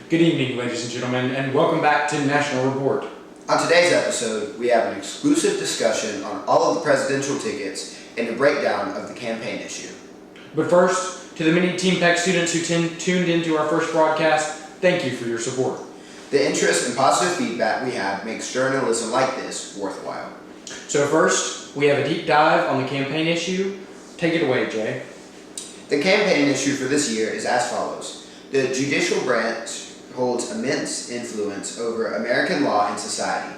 Good evening, ladies and gentlemen, and welcome back to National Report. On today's episode, we have an exclusive discussion on all of the presidential tickets and a breakdown of the campaign issue. But first, to the many Team Tech students who tuned into our first broadcast, thank you for your support. The interest and positive feedback we have makes journalism like this worthwhile. So first, we have a deep dive on the campaign issue. Take it away, Jay. The campaign issue for this year is as follows. The judicial branch holds immense influence over American law and society.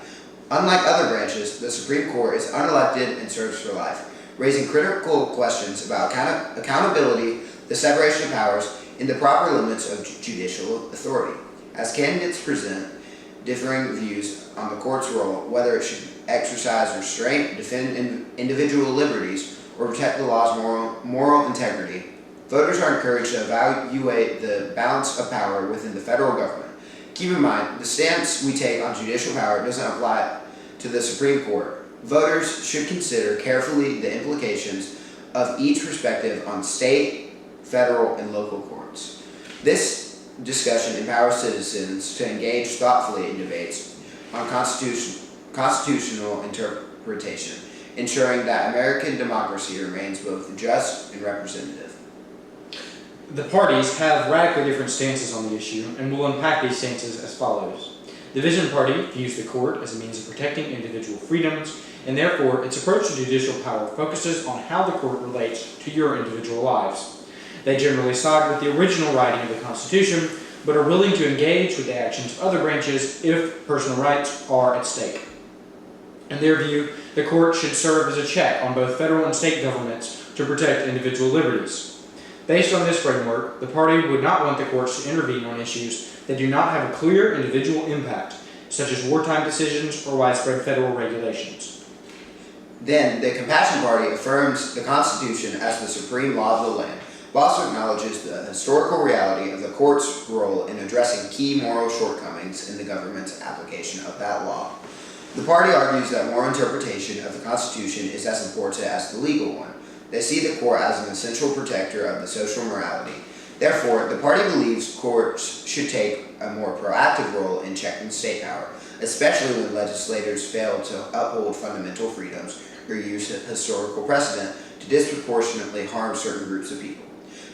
Unlike other branches, the Supreme Court is unelected and serves for life, raising critical questions about accountability, the separation of powers, and the proper limits of judicial authority. As candidates present differing views on the court's role, whether it should exercise restraint, defend individual liberties, or protect the law's moral integrity, voters are encouraged to evaluate the balance of power within the federal government. Keep in mind, the stance we take on judicial power doesn't apply to the Supreme Court. Voters should consider carefully the implications of each perspective on state, federal, and local courts. This discussion empowers citizens to engage thoughtfully in debates on constitutional interpretation, ensuring that American democracy remains both just and representative. The parties have radically different stances on the issue, and will unpack these stances as follows. The Vision Party views the court as a means of protecting individual freedoms, and therefore its approach to judicial power focuses on how the court relates to your individual lives. They generally side with the original writing of the Constitution, but are willing to engage with the actions of other branches if personal rights are at stake. In their view, the court should serve as a check on both federal and state governments to protect individual liberties. Based on this framework, the party would not want the courts to intervene on issues that do not have a clear individual impact, such as wartime decisions or widespread federal regulations. Then, the Compassion Party affirms the Constitution as the supreme law of the land, but also acknowledges the historical reality of the court's role in addressing key moral shortcomings in the government's application of that law. The party argues that moral interpretation of the Constitution is as important as the legal one. They see the court as an essential protector of the social morality. Therefore, the party believes courts should take a more proactive role in checking state power, especially when legislators fail to uphold fundamental freedoms or use historical precedent to disproportionately harm certain groups of people.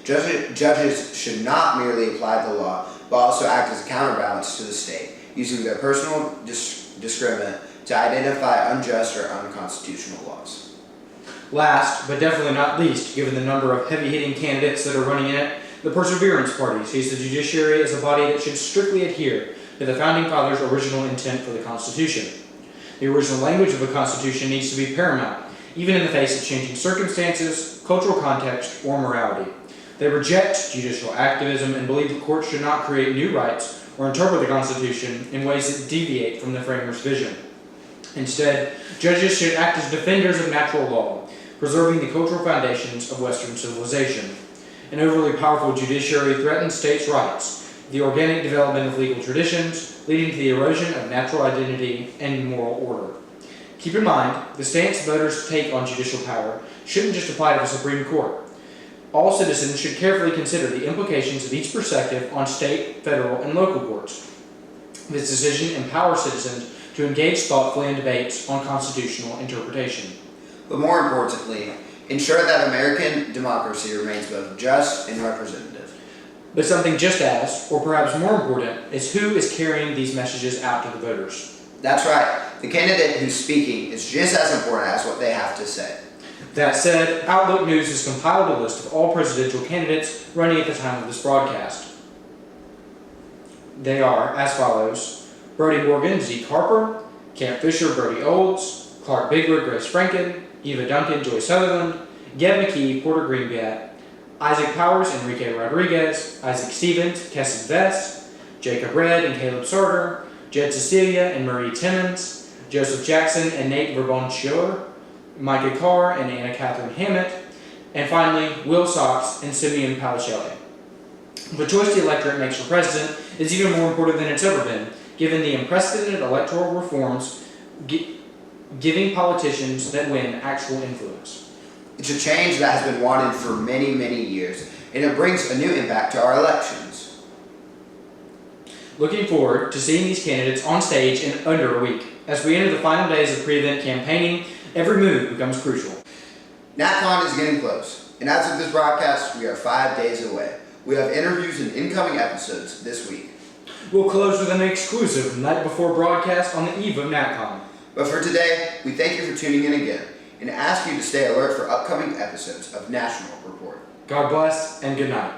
Judges should not merely apply the law, but also act as a counterbalance to the state, using their personal discernment to identify unjust or unconstitutional laws. Last, but definitely not least, given the number of heavy-hitting candidates that are running in it, the Perseverance Party sees the judiciary as a body that should strictly adhere to the Founding Fathers' original intent for the Constitution. The original language of the Constitution needs to be paramount, even in the face of changing circumstances, cultural context, or morality. They reject judicial activism and believe the courts should not create new rights or interpret the Constitution in ways that deviate from the framers' vision. Instead, judges should act as defenders of natural law, preserving the cultural foundations of Western civilization. An overly powerful judiciary threatens states' rights, the organic development of legal traditions, leading to the erosion of natural identity and moral order. Keep in mind, the stance voters take on judicial power shouldn't just apply to the Supreme Court. All citizens should carefully consider the implications of each perspective on state, federal, and local courts. This decision empowers citizens to engage thoughtfully in debates on constitutional interpretation. But more importantly, ensure that American democracy remains both just and representative. But something just as, or perhaps more important, is who is carrying these messages out to the voters. That's right. The candidate who's speaking is just as important as what they have to say. That said, Outlook News has compiled a list of all presidential candidates running at the time of this broadcast. They are as follows: Bertie Morgan, Zeke Harper; Camp Fisher, Bertie Olds; Clark Bigler, Grace Franken; Eva Duncan, Joy Sutherland; Geb McKee, Porter Greenblatt; Isaac Powers, Enrique Rodriguez; Isaac Stevens, Kesson Vest; Jacob Redd and Caleb Sarter; Jed Cecilia and Marie Timmons; Joseph Jackson and Nate Verboncheur; Micah Carr and Anna Catherine Hammett; and finally, Will Sox and Simeon Palichelli. The choice the electorate makes for president is even more important than it's ever been, given the unprecedented electoral reforms giving politicians that win actual influence. It's a change that has been wanted for many, many years, and it brings a new impact to our elections. Looking forward to seeing these candidates on stage in under a week. As we enter the final days of pre-event campaigning, every move becomes crucial. NatCon is getting close, and as of this broadcast, we are 5 days away. We have interviews and incoming episodes this week. We'll close with an exclusive night before broadcast on the eve of NatCon. But for today, we thank you for tuning in again and ask you to stay alert for upcoming episodes of National Report. God bless and good night.